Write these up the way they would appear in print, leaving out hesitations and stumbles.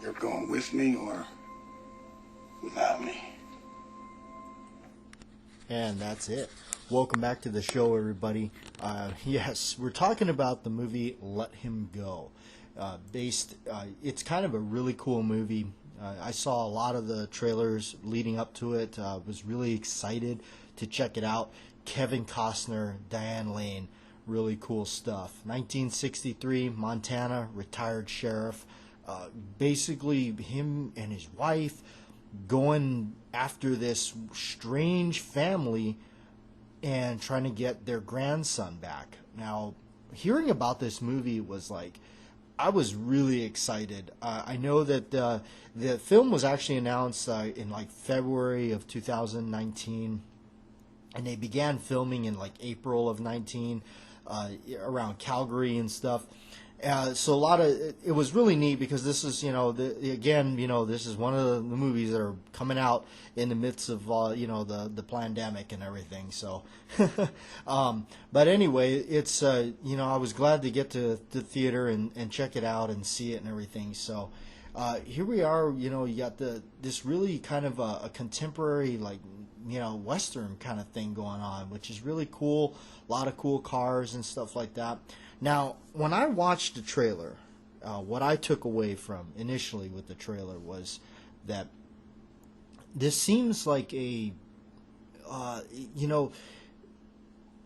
You're going with me or without me. And that's it. Welcome back to the show, everybody. Yes, we're talking about the movie Let Him Go. It's kind of a really cool movie. I saw a lot of the trailers leading up to it. Was really excited to check it out. Kevin Costner, Diane Lane, really cool stuff. 1963, Montana, retired sheriff. Basically, him and his wife going after this strange family and trying to get their grandson back. Now, hearing about this movie was like, I was really excited. I know that the film was actually announced in like February of 2019, and they began filming in like April of 19 around Calgary and stuff. So it was really neat because this is, this is one of the movies that are coming out in the midst of, the pandemic and everything. So, but anyway, it's, I was glad to get to the theater and check it out and see it and everything. So, here we are, you got this really kind of a contemporary, like, Western kind of thing going on, which is really cool. A lot of cool cars and stuff like that. Now, when I watched the trailer, what I took away from initially with the trailer was that this seems like it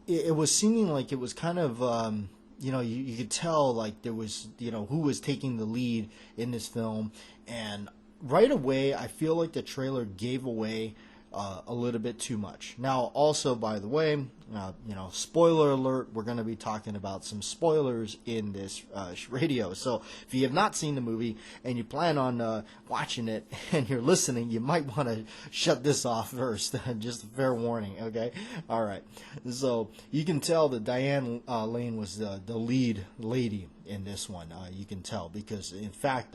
was seeming like it was kind of, you could tell like there was, who was taking the lead in this film. And right away, I feel like the trailer gave away a little bit too much. Now, also, by the way, spoiler alert, we're going to be talking about some spoilers in this radio. So if you have not seen the movie and you plan on watching it and you're listening, you might want to shut this off first. Just a fair warning, okay? All right. So you can tell that Diane Lane was the lead lady in this one. You can tell because, in fact,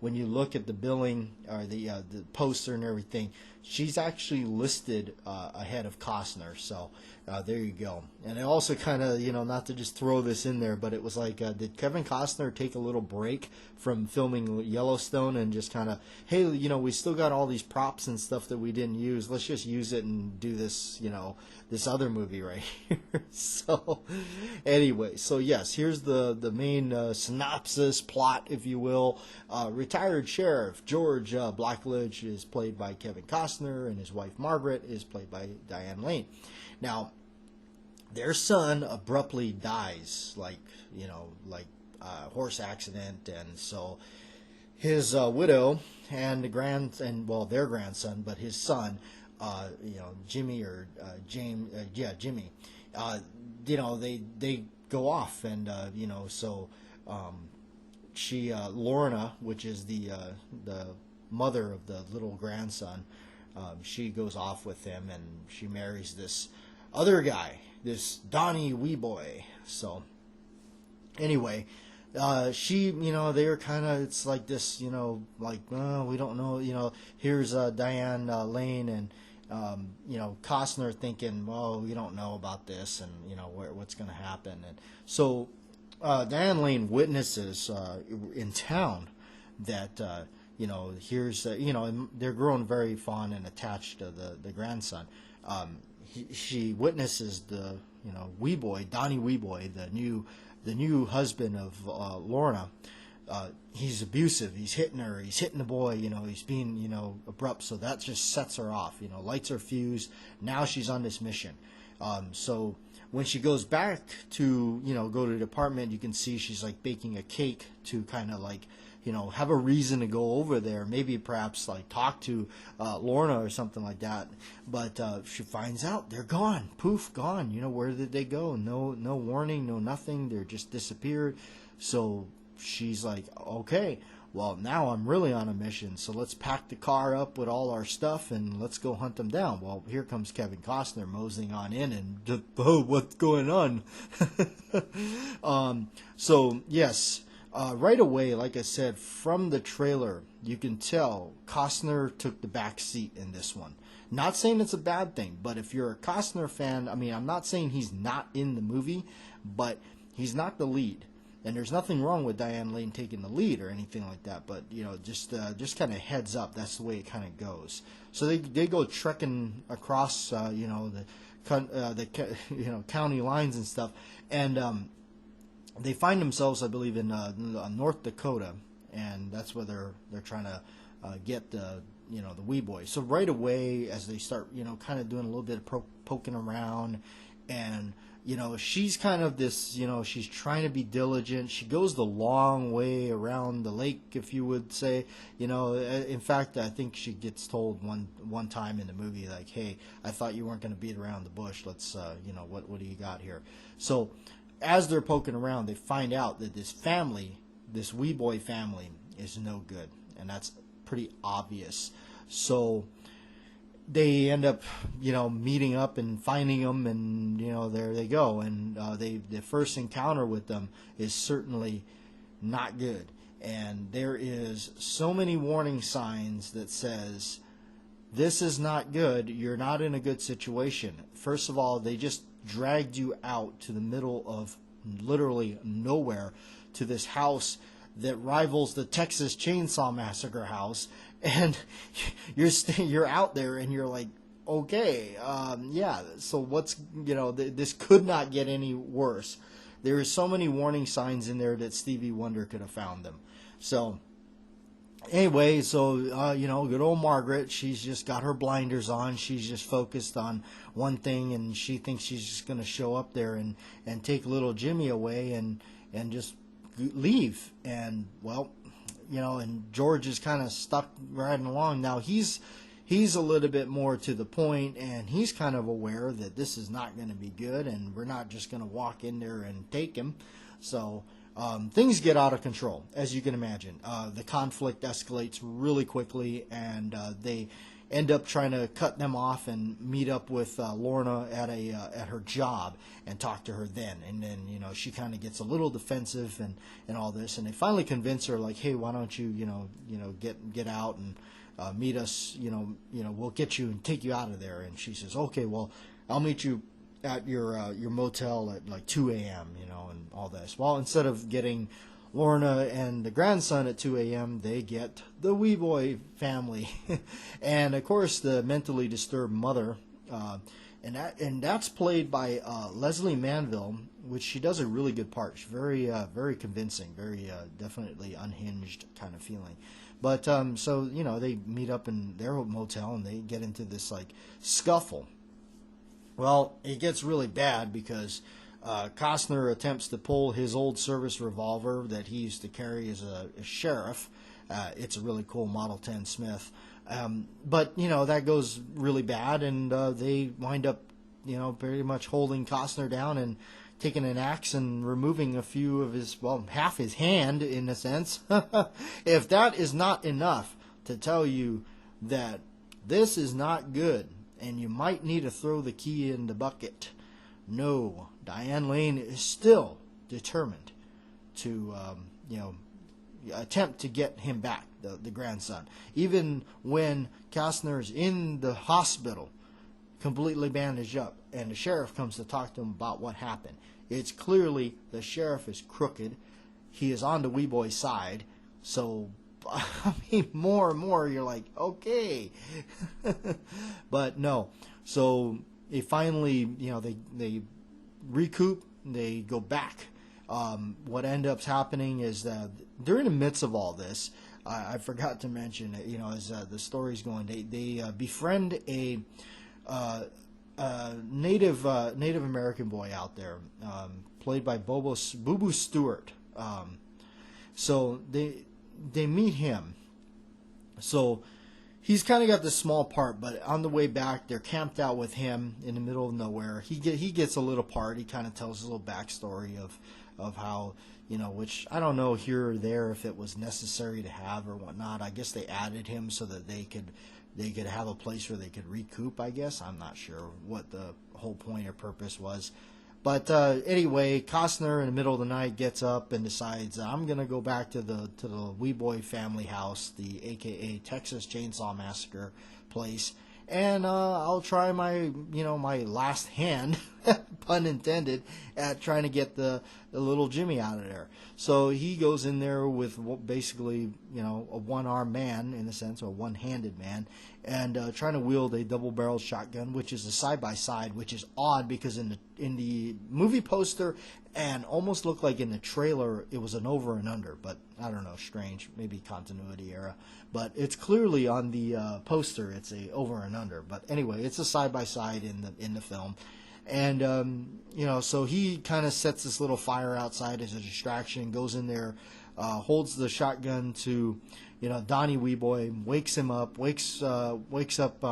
when you look at the billing or the poster and everything, she's actually listed ahead of Costner. So there you go. And it also kind of, not to just throw this in there, but it was like, did Kevin Costner take a little break from filming Yellowstone and just kind of, hey, we still got all these props and stuff that we didn't use. Let's just use it and do this, this other movie right here. So anyway, so yes, here's the main synopsis, plot, if you will. Retired Sheriff George Blackledge is played by Kevin Costner, and his wife Margaret is played by Diane Lane. Now, their son abruptly dies, like horse accident, and so his widow and their grandson, but his son, Jimmy or James, Jimmy, they go off, and she Lorna, which is the mother of the little grandson, she goes off with him, and she marries this other guy, this Donnie Weeboy. So anyway, they're kind of, it's like this, we don't know, here's Diane Lane and, Costner thinking, well, we don't know about this and, what's going to happen. And so Diane Lane witnesses in town that, here's, they're growing very fond and attached to the grandson. She witnesses the, Weeboy, Donnie Weeboy, the new husband of Lorna. He's abusive. He's hitting her. He's hitting the boy. He's being, abrupt. So that just sets her off. Lights are fused. Now she's on this mission. So when she goes back to, go to the department, you can see she's like baking a cake to kind of like, have a reason to go over there. Maybe perhaps like talk to Lorna or something like that. But she finds out they're gone. Poof, gone. Where did they go? No warning, no nothing. They're just disappeared. So she's like, okay, well, now I'm really on a mission, so let's pack the car up with all our stuff and let's go hunt them down. Well, here comes Kevin Costner moseying on in and just, oh, what's going on? So, yes, right away, like I said, from the trailer, you can tell Costner took the back seat in this one. Not saying it's a bad thing, but if you're a Costner fan, I mean, I'm not saying he's not in the movie, but he's not the lead. And there's nothing wrong with Diane Lane taking the lead or anything like that, but just kind of heads up. That's the way it kind of goes. So they go trekking across the county lines and stuff, and they find themselves, I believe, in North Dakota, and that's where they're trying to get the wee boy. So right away, as they start kind of doing a little bit of poking around, and she's kind of this, she's trying to be diligent. She goes the long way around the lake, if you would say. In fact, I think she gets told one time in the movie, like, hey, I thought you weren't going to beat around the bush. Let's, what do you got here? So as they're poking around, they find out that this family, this wee boy family, is no good. And that's pretty obvious. So they end up, meeting up and finding them, and there they go. And the first encounter with them is certainly not good. And there is so many warning signs that says this is not good. You're not in a good situation. First of all, they just dragged you out to the middle of literally nowhere to this house that rivals the Texas Chainsaw Massacre house. And you're out there, and you're like, okay, yeah. So what's this could not get any worse. There are so many warning signs in there that Stevie Wonder could have found them. So anyway, good old Margaret, she's just got her blinders on. She's just focused on one thing, and she thinks she's just going to show up there and take little Jimmy away and just leave. And well, and George is kind of stuck riding along. Now he's a little bit more to the point, and he's kind of aware that this is not going to be good, and we're not just going to walk in there and take him. So things get out of control, as you can imagine. The conflict escalates really quickly, and they end up trying to cut them off and meet up with Lorna at her job and talk to her then. And then she kind of gets a little defensive and all this, and they finally convince her, like, hey, why don't you get out and meet us, we'll get you and take you out of there. And she says, okay, well, I'll meet you at your motel at like 2 a.m., and all this. Well, instead of getting Lorna and the grandson at 2 a.m., they get the wee boy family. And of course the mentally disturbed mother, and that's played by Leslie Manville, which she does a really good part. She's very convincing, very definitely unhinged kind of feeling. But so they meet up in their motel, and they get into this like scuffle. Well, it gets really bad because Costner attempts to pull his old service revolver that he used to carry as a sheriff. It's a really cool Model 10 Smith. But that goes really bad, and they wind up, pretty much holding Costner down and taking an axe and removing a few of his, half his hand, in a sense. If that is not enough to tell you that this is not good, and you might need to throw the key in the bucket, no, Diane Lane is still determined to, attempt to get him back, the grandson. Even when Costner's in the hospital, completely bandaged up, and the sheriff comes to talk to him about what happened. It's clearly the sheriff is crooked. He is on the wee boy's side. So, I mean, more and more you're like, okay. But no. So they finally, they recoup. They go back. What ends up happening is that during the midst of all this, I forgot to mention, as the story's going, they befriend a Native American boy out there, played by Boo Boo Stewart. So they meet him. So he's kind of got this small part, but on the way back, they're camped out with him in the middle of nowhere. He gets a little part. He kind of tells a little backstory of how, which I don't know here or there if it was necessary to have or whatnot. I guess they added him so that they could have a place where they could recoup, I guess. I'm not sure what the whole point or purpose was. But anyway, Costner in the middle of the night gets up and decides, I'm going to go back to the wee boy family house, the AKA Texas Chainsaw Massacre place, and I'll try my my last hand, pun intended, at trying to get the little Jimmy out of there. So he goes in there with basically a one-armed man, in a sense, or a one-handed man, and trying to wield a double-barreled shotgun, which is a side-by-side, which is odd because in the movie poster and almost looked like in the trailer it was an over and under, but I don't know, strange, maybe continuity error. But it's clearly on the poster it's a over and under. But anyway, it's a side-by-side in the film. And, so he kind of sets this little fire outside as a distraction, goes in there, holds the shotgun to, Donnie Weeboy, wakes up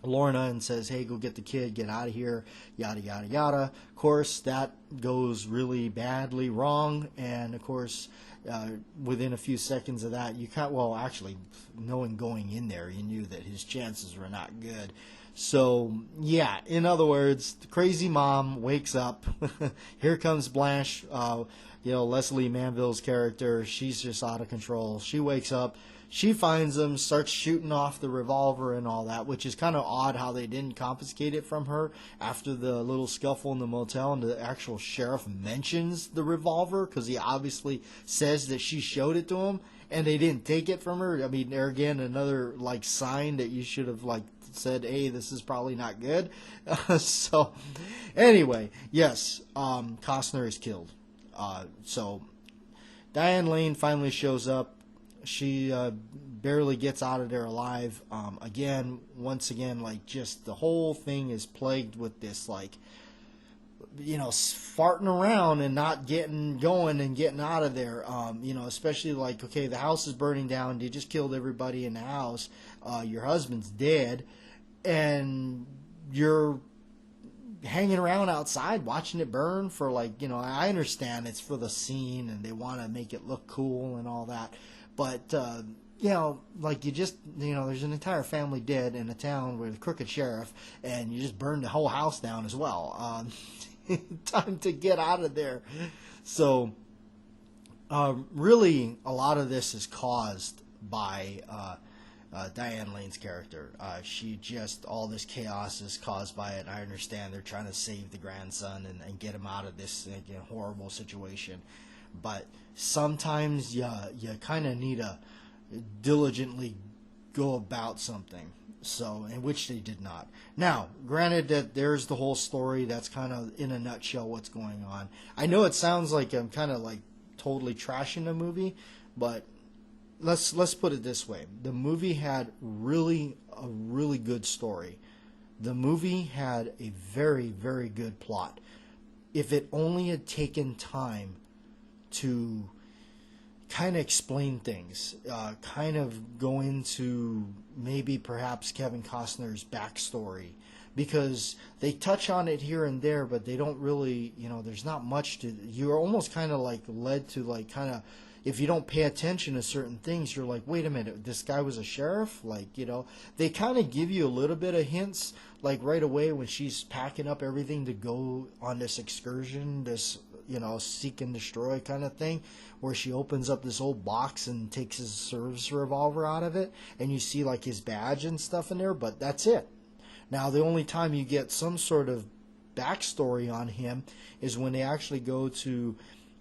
Lorna and says, hey, go get the kid, get out of here, yada, yada, yada. Of course, that goes really badly wrong, and of course, within a few seconds of that, knowing going in there, you knew that his chances were not good. So, yeah, in other words, the crazy mom wakes up. Here comes Blanche, Leslie Manville's character. She's just out of control. She wakes up. She finds him, starts shooting off the revolver and all that, which is kind of odd how they didn't confiscate it from her after the little scuffle in the motel, and the actual sheriff mentions the revolver because he obviously says that she showed it to him, and they didn't take it from her. I mean, there again, another sign that you should have said, hey, this is probably not good. So anyway, yes, Costner is killed. So Diane Lane finally shows up. She barely gets out of there alive. Once again, just the whole thing is plagued with this, farting around and not getting going and getting out of there. Especially okay, the house is burning down. They just killed everybody in the house. Your husband's dead, and you're hanging around outside watching it burn for I understand it's for the scene and they want to make it look cool and all that. But, there's an entire family dead in a town with a crooked sheriff, and you just burned the whole house down as well. Time to get out of there. So, really, a lot of this is caused by Diane Lane's character. All this chaos is caused by it. I understand they're trying to save the grandson and get him out of this horrible situation. But sometimes you kind of need to diligently go about something, in which they did not. Now, granted that there's the whole story, that's kind of in a nutshell what's going on. I know it sounds like I'm kind of totally trashing the movie, but let's put it this way. The movie had a really good story. The movie had a very, very good plot. If it only had taken time to kind of explain things, kind of go into maybe perhaps Kevin Costner's backstory, because they touch on it here and there, but they don't really, there's not much to, you're almost kind of led to if you don't pay attention to certain things, you're like, wait a minute, this guy was a sheriff? They kind of give you a little bit of hints, right away when she's packing up everything to go on this excursion, this seek and destroy kind of thing, where she opens up this old box and takes his service revolver out of it, and you see his badge and stuff in there, but that's it. Now, the only time you get some sort of backstory on him is when they actually go to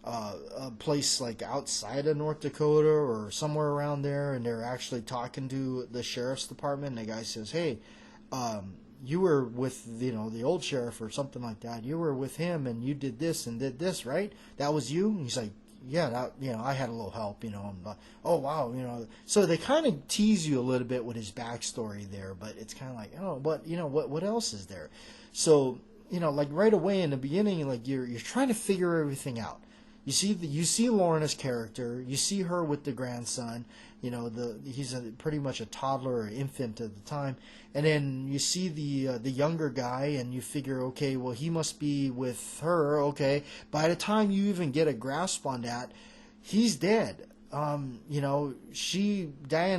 a place outside of North Dakota or somewhere around there, and they're actually talking to the sheriff's department, and the guy says, hey, you were with the old sheriff or something like that. You were with him and you did this, right? That was you? And he's like, yeah, that, I had a little help, and oh wow, So they kind of tease you a little bit with his backstory there, but it's kind of what else is there? So right away in the beginning, you're trying to figure everything out. You see Lorna's character. You see her with the grandson. He's pretty much a toddler or infant at the time, and then you see the younger guy, and you figure, okay, well, he must be with her. Okay, by the time you even get a grasp on that, he's dead. Diane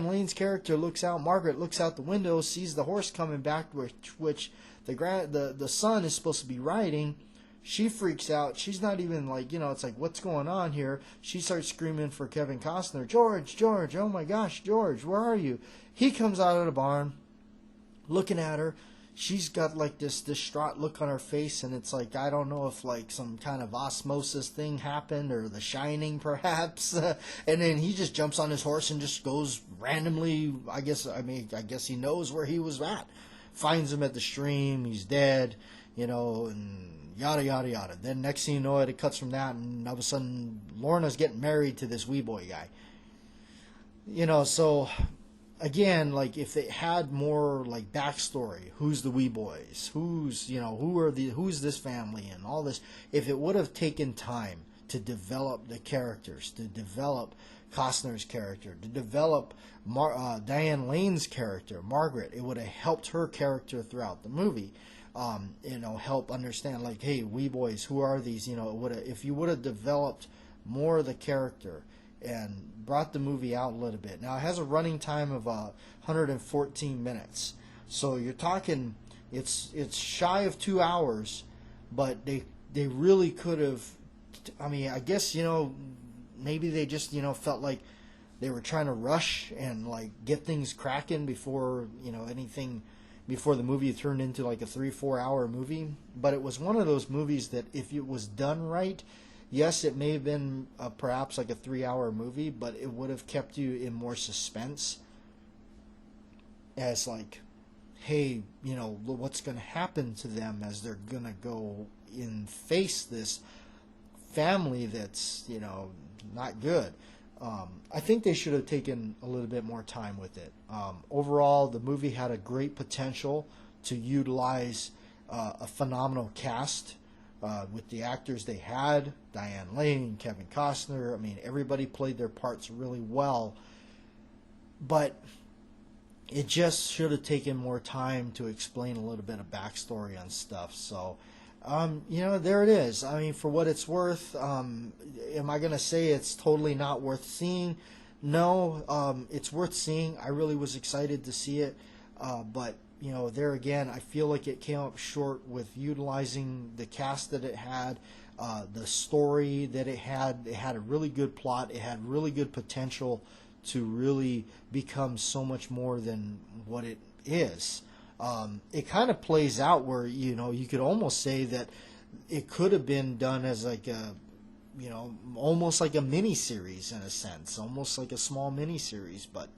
Lane's character Margaret looks out the window, sees the horse coming back, which the son is supposed to be riding. She freaks out. She's not even it's what's going on here? She starts screaming for Kevin Costner. George, oh my gosh, George, where are you? He comes out of the barn. looking at her. She's got like this distraught look on her face, and it's like, I don't know if like some kind of osmosis thing happened or The Shining perhaps. And then he just jumps on his horse and just goes randomly. I guess he knows where he was at. Finds him at the stream. He's dead, and yada yada yada. Then next thing you know, it cuts from that, and all of a sudden Lorna's getting married to this wee boy guy. So again, like if they had more like backstory, who's the wee boys, who's this family and all this, if it would have taken time to develop the characters, to develop Costner's character, to develop Diane Lane's character, Margaret, it would have helped her character throughout the movie. Help understand like, hey, wee boys, who are these? If you would have developed more of the character and brought the movie out a little bit. Now it has a running time of 114 minutes, so you're talking it's shy of 2 hours, but they really could have. I guess maybe they just felt like they were trying to rush and like get things cracking before before the movie turned into like a 3-4 hour movie. But it was one of those movies that if it was done right, yes, it may have been perhaps like a 3-hour movie, but it would have kept you in more suspense as like, hey, what's going to happen to them as they're going to go and face this family that's, not good. I think they should have taken a little bit more time with it. Overall, the movie had a great potential to utilize a phenomenal cast. With the actors they had, Diane Lane, Kevin Costner, everybody played their parts really well. But it just should have taken more time to explain a little bit of backstory on stuff. So, there it is. For what it's worth, am I going to say it's totally not worth seeing? No, it's worth seeing. I really was excited to see it, but there again, I feel like it came up short with utilizing the cast that it had, the story that it had. It had a really good plot. It had really good potential to really become so much more than what it is. It kind of plays out where, you could almost say that it could have been done as like a, almost like a mini series in a sense, almost like a small mini series, but,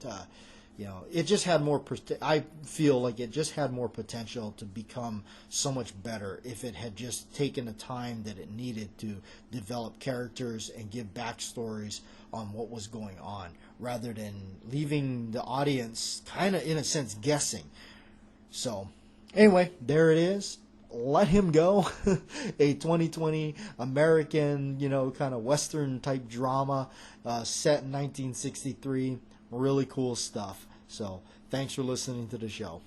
it just had more. I feel like it just had more potential to become so much better if it had just taken the time that it needed to develop characters and give backstories on what was going on, rather than leaving the audience kind of, in a sense, guessing. So, anyway, there it is. Let Him Go, a 2020 American, kind of Western type drama set in 1963. Really cool stuff. So, thanks for listening to the show.